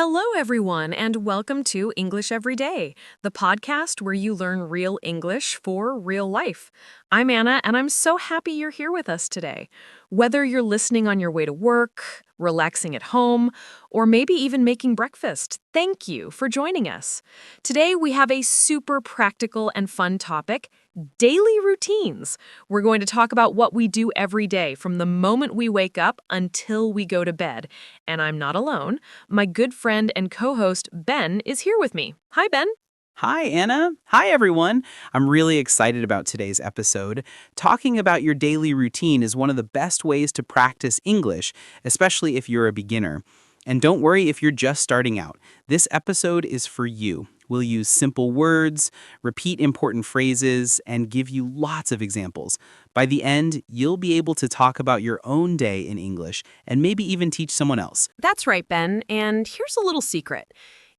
Hello, everyone, and welcome to English Every Day, the podcast where you learn real English for real life. I'm Anna, and I'm so happy you're here with us today. Whether you're listening on your way to work, relaxing at home, or maybe even making breakfast, thank you for joining us. Today, we have a super practical and fun topic: daily routines. We're going to talk about what we do every day from the moment we wake up until we go to bed. And I'm not alone. My good friend and co-host Ben is here with me. Hi, Ben. Hi, Anna. Hi, everyone. I'm really excited about today's episode. Talking about your daily routine is one of the best ways to practice English, especially if you're a beginner. And don't worry if you're just starting out. This episode is for you. We'll use simple words, repeat important phrases, and give you lots of examples. By the end, you'll be able to talk about your own day in English and maybe even teach someone else. That's right, Ben. And here's a little secret.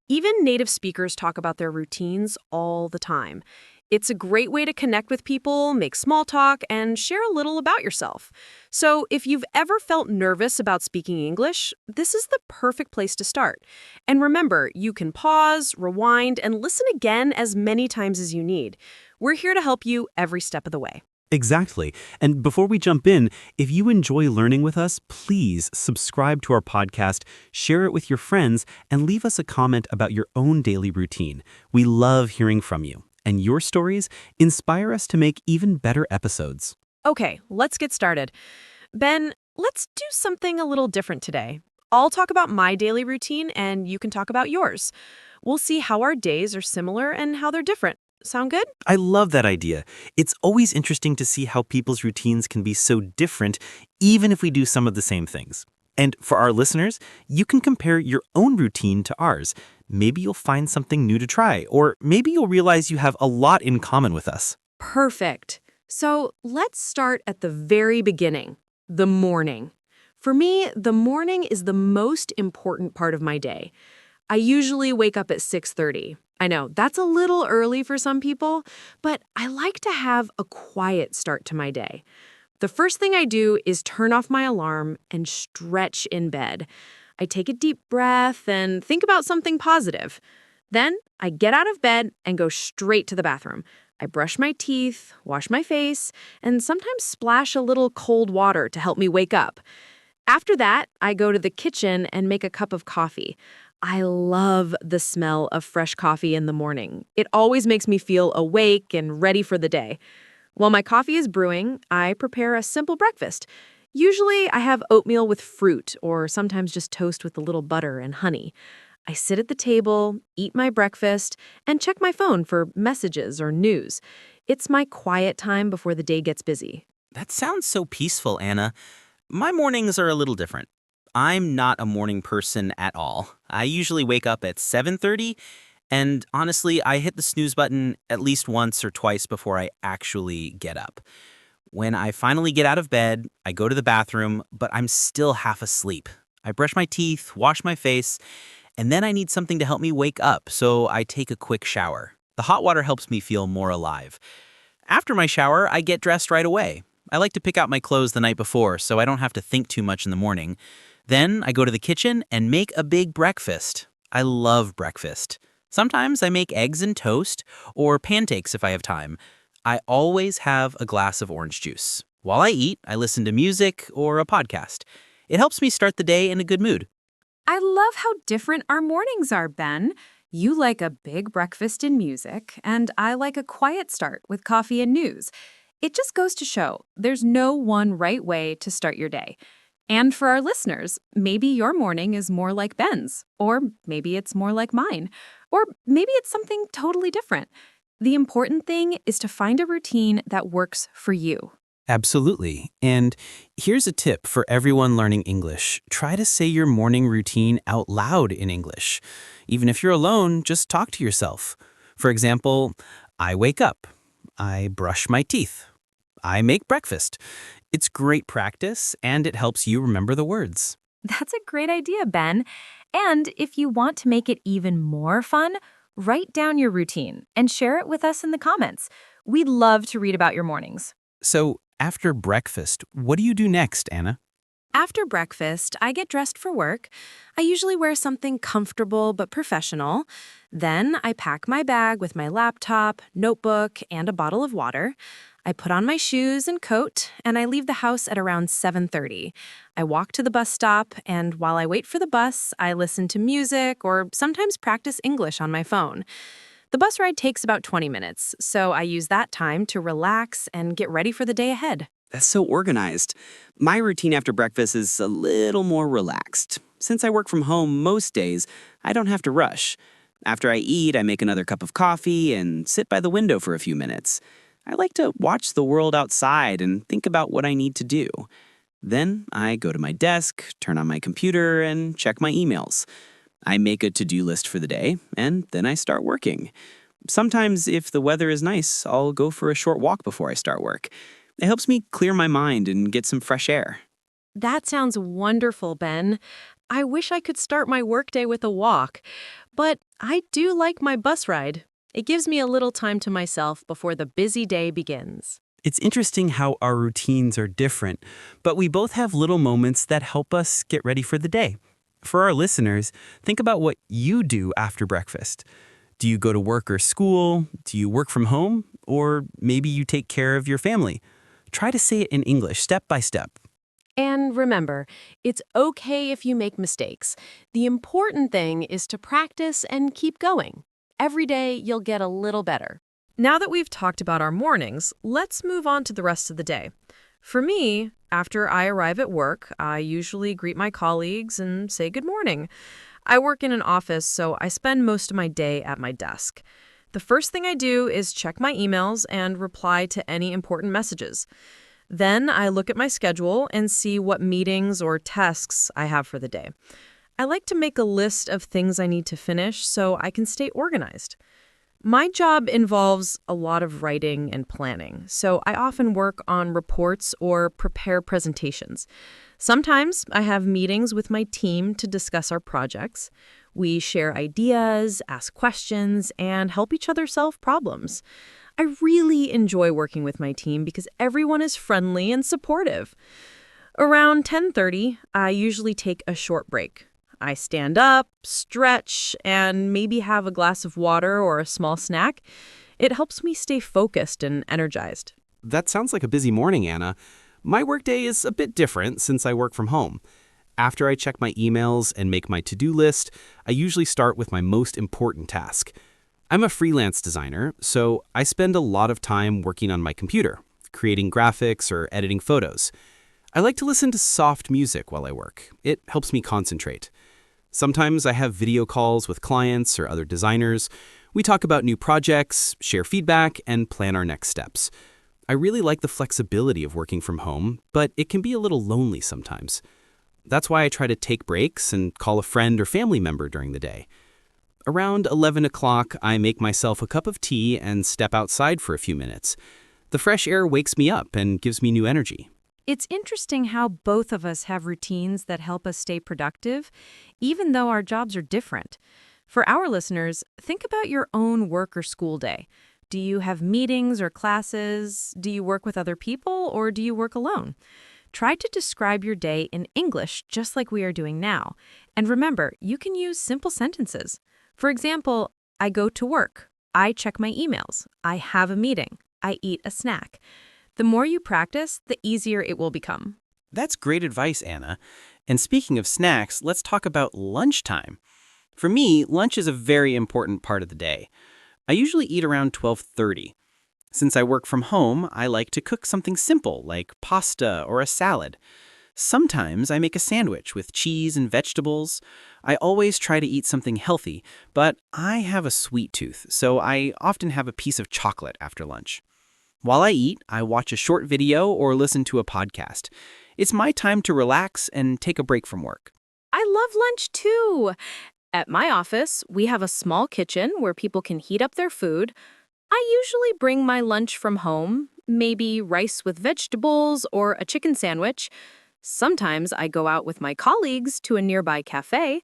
Even native speakers talk about their routines all the time. It's a great way to connect with people, make small talk, and share a little about yourself. So if you've ever felt nervous about speaking English, this is the perfect place to start. And remember, you can pause, rewind, and listen again as many times as you need. We're here to help you every step of the way. Exactly. And before we jump in, if you enjoy learning with us, please subscribe to our podcast, share it with your friends, and leave us a comment about your own daily routine. We love hearing from you, and your stories inspire us to make even better episodes. Okay, let's get started. Ben, let's do something a little different today. I'll talk about my daily routine, and you can talk about yours. We'll see how our days are similar and how they're different. Sound good? I love that idea. It's always interesting to see how people's routines can be so different, even if we do some of the same things. And for our listeners, you can compare your own routine to ours. Maybe you'll find something new to try, or maybe you'll realize you have a lot in common with us. Perfect. So let's start at the very beginning, the morning. For me, the morning is the most important part of my day. I usually wake up at 6:30. I know, that's a little early for some people, but I like to have a quiet start to my day. The first thing I do is turn off my alarm and stretch in bed. I take a deep breath and think about something positive. Then I get out of bed and go straight to the bathroom. I brush my teeth, wash my face, and sometimes splash a little cold water to help me wake up. After that, I go to the kitchen and make a cup of coffee. I love the smell of fresh coffee in the morning. It always makes me feel awake and ready for the day. While my coffee is brewing, I prepare a simple breakfast. Usually, I have oatmeal with fruit or sometimes just toast with a little butter and honey. I sit at the table, eat my breakfast, and check my phone for messages or news. It's my quiet time before the day gets busy. That sounds so peaceful, Anna. My mornings are a little different. I'm not a morning person at all. I usually wake up at 7:30, and honestly, I hit the snooze button at least once or twice before I actually get up. When I finally get out of bed, I go to the bathroom, but I'm still half asleep. I brush my teeth, wash my face, and then I need something to help me wake up, so I take a quick shower. The hot water helps me feel more alive. After my shower, I get dressed right away. I like to pick out my clothes the night before, so I don't have to think too much in the morning. Then I go to the kitchen and make a big breakfast. I love breakfast. Sometimes I make eggs and toast, or pancakes if I have time. I always have a glass of orange juice. While I eat, I listen to music or a podcast. It helps me start the day in a good mood. I love how different our mornings are, Ben. You like a big breakfast and music, and I like a quiet start with coffee and news. It just goes to show there's no one right way to start your day. And for our listeners, maybe your morning is more like Ben's, or maybe it's more like mine, or maybe it's something totally different. The important thing is to find a routine that works for you. Absolutely. And here's a tip for everyone learning English. Try to say your morning routine out loud in English. Even if you're alone, just talk to yourself. For example, I wake up. I brush my teeth. I make breakfast. It's great practice, and it helps you remember the words. That's a great idea, Ben. And if you want to make it even more fun, write down your routine and share it with us in the comments. We'd love to read about your mornings. So, after breakfast, what do you do next, Anna? After breakfast, I get dressed for work. I usually wear something comfortable but professional. Then I pack my bag with my laptop, notebook, and a bottle of water. I put on my shoes and coat, and I leave the house at around 7:30. I walk to the bus stop, and while I wait for the bus, I listen to music or sometimes practice English on my phone. The bus ride takes about 20 minutes, so I use that time to relax and get ready for the day ahead. That's so organized. My routine after breakfast is a little more relaxed. Since I work from home most days, I don't have to rush. After I eat, I make another cup of coffee and sit by the window for a few minutes. I like to watch the world outside and think about what I need to do. Then I go to my desk, turn on my computer, and check my emails. I make a to-do list for the day, and then I start working. Sometimes, if the weather is nice, I'll go for a short walk before I start work. It helps me clear my mind and get some fresh air. That sounds wonderful, Ben. I wish I could start my workday with a walk, but I do like my bus ride. It gives me a little time to myself before the busy day begins. It's interesting how our routines are different, but we both have little moments that help us get ready for the day. For our listeners, think about what you do after breakfast. Do you go to work or school? Do you work from home? Or maybe you take care of your family? Try to say it in English, step by step. And remember, it's okay if you make mistakes. The important thing is to practice and keep going. Every day, you'll get a little better. Now that we've talked about our mornings, let's move on to the rest of the day. For me, after I arrive at work, I usually greet my colleagues and say good morning. I work in an office, so I spend most of my day at my desk. The first thing I do is check my emails and reply to any important messages. Then I look at my schedule and see what meetings or tasks I have for the day. I like to make a list of things I need to finish so I can stay organized. My job involves a lot of writing and planning, so I often work on reports or prepare presentations. Sometimes I have meetings with my team to discuss our projects. We share ideas, ask questions, and help each other solve problems. I really enjoy working with my team because everyone is friendly and supportive. Around 10:30, I usually take a short break. I stand up, stretch, and maybe have a glass of water or a small snack. It helps me stay focused and energized. That sounds like a busy morning, Anna. My workday is a bit different since I work from home. After I check my emails and make my to-do list, I usually start with my most important task. I'm a freelance designer, so I spend a lot of time working on my computer, creating graphics or editing photos. I like to listen to soft music while I work. It helps me concentrate. Sometimes I have video calls with clients or other designers. We talk about new projects, share feedback, and plan our next steps. I really like the flexibility of working from home, but it can be a little lonely sometimes. That's why I try to take breaks and call a friend or family member during the day. Around 11 o'clock, I make myself a cup of tea and step outside for a few minutes. The fresh air wakes me up and gives me new energy. It's interesting how both of us have routines that help us stay productive, even though our jobs are different. For our listeners, think about your own work or school day. Do you have meetings or classes? Do you work with other people, or do you work alone? Try to describe your day in English just like we are doing now. And remember, you can use simple sentences. For example, I go to work. I check my emails. I have a meeting. I eat a snack. The more you practice, the easier it will become. That's great advice, Anna. And speaking of snacks, let's talk about lunchtime. For me, lunch is a very important part of the day. I usually eat around 12:30. Since I work from home, I like to cook something simple like pasta or a salad. Sometimes I make a sandwich with cheese and vegetables. I always try to eat something healthy, but I have a sweet tooth, so I often have a piece of chocolate after lunch. While I eat, I watch a short video or listen to a podcast. It's my time to relax and take a break from work. I love lunch too. At my office, we have a small kitchen where people can heat up their food. I usually bring my lunch from home, maybe rice with vegetables or a chicken sandwich. Sometimes I go out with my colleagues to a nearby cafe.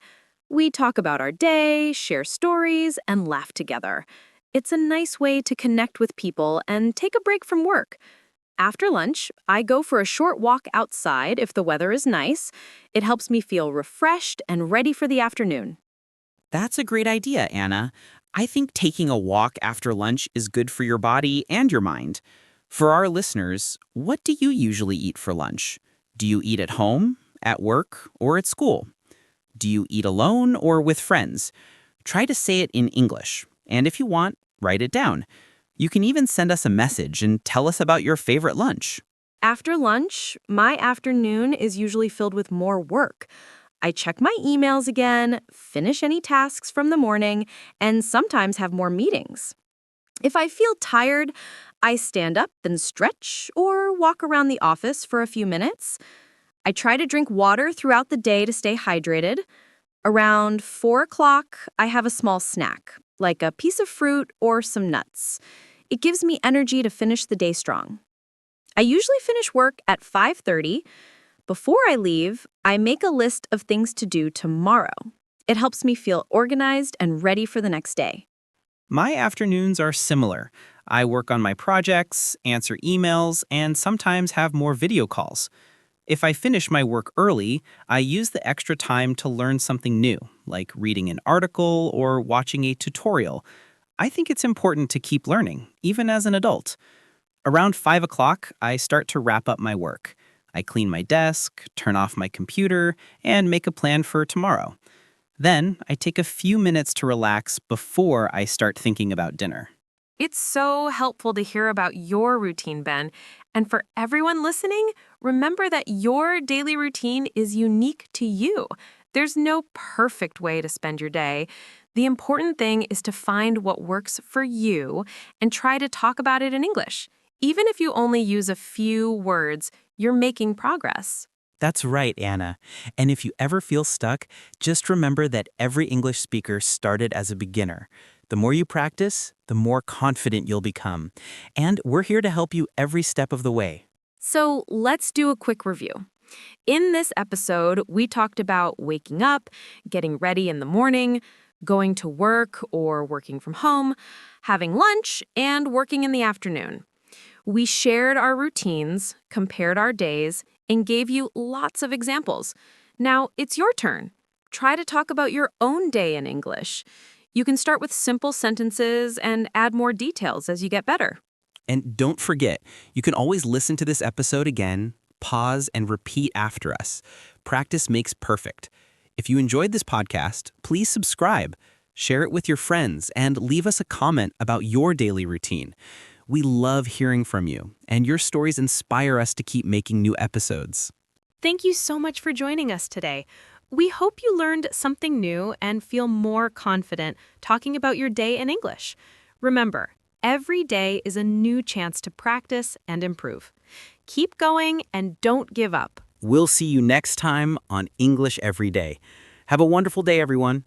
We talk about our day, share stories, and laugh together. It's a nice way to connect with people and take a break from work. After lunch, I go for a short walk outside if the weather is nice. It helps me feel refreshed and ready for the afternoon. That's a great idea, Anna. I think taking a walk after lunch is good for your body and your mind. For our listeners, what do you usually eat for lunch? Do you eat at home, at work, or at school? Do you eat alone or with friends? Try to say it in English, and if you want, write it down. You can even send us a message and tell us about your favorite lunch. After lunch, my afternoon is usually filled with more work. I check my emails again, finish any tasks from the morning, and sometimes have more meetings. If I feel tired, I stand up and stretch or walk around the office for a few minutes. I try to drink water throughout the day to stay hydrated. Around 4 o'clock, I have a small snack, like a piece of fruit or some nuts. It gives me energy to finish the day strong. I usually finish work at 5:30. Before I leave, I make a list of things to do tomorrow. It helps me feel organized and ready for the next day. My afternoons are similar. I work on my projects, answer emails, and sometimes have more video calls. If I finish my work early, I use the extra time to learn something new, like reading an article or watching a tutorial. I think it's important to keep learning, even as an adult. Around 5 o'clock, I start to wrap up my work. I clean my desk, turn off my computer, and make a plan for tomorrow. Then, I take a few minutes to relax before I start thinking about dinner. It's so helpful to hear about your routine, Ben. And for everyone listening, remember that your daily routine is unique to you. There's no perfect way to spend your day. The important thing is to find what works for you and try to talk about it in English. Even if you only use a few words, you're making progress. That's right, Anna. And if you ever feel stuck, just remember that every English speaker started as a beginner. The more you practice, the more confident you'll become. And we're here to help you every step of the way. So let's do a quick review. In this episode, we talked about waking up, getting ready in the morning, going to work or working from home, having lunch, and working in the afternoon. We shared our routines, compared our days, and gave you lots of examples. Now, it's your turn. Try to talk about your own day in English. You can start with simple sentences and add more details as you get better. And don't forget, you can always listen to this episode again, pause, and repeat after us. Practice makes perfect. If you enjoyed this podcast, please subscribe, share it with your friends, and leave us a comment about your daily routine. We love hearing from you, and your stories inspire us to keep making new episodes. Thank you so much for joining us today. We hope you learned something new and feel more confident talking about your day in English. Remember, every day is a new chance to practice and improve. Keep going and don't give up. We'll see you next time on English Every Day. Have a wonderful day, everyone.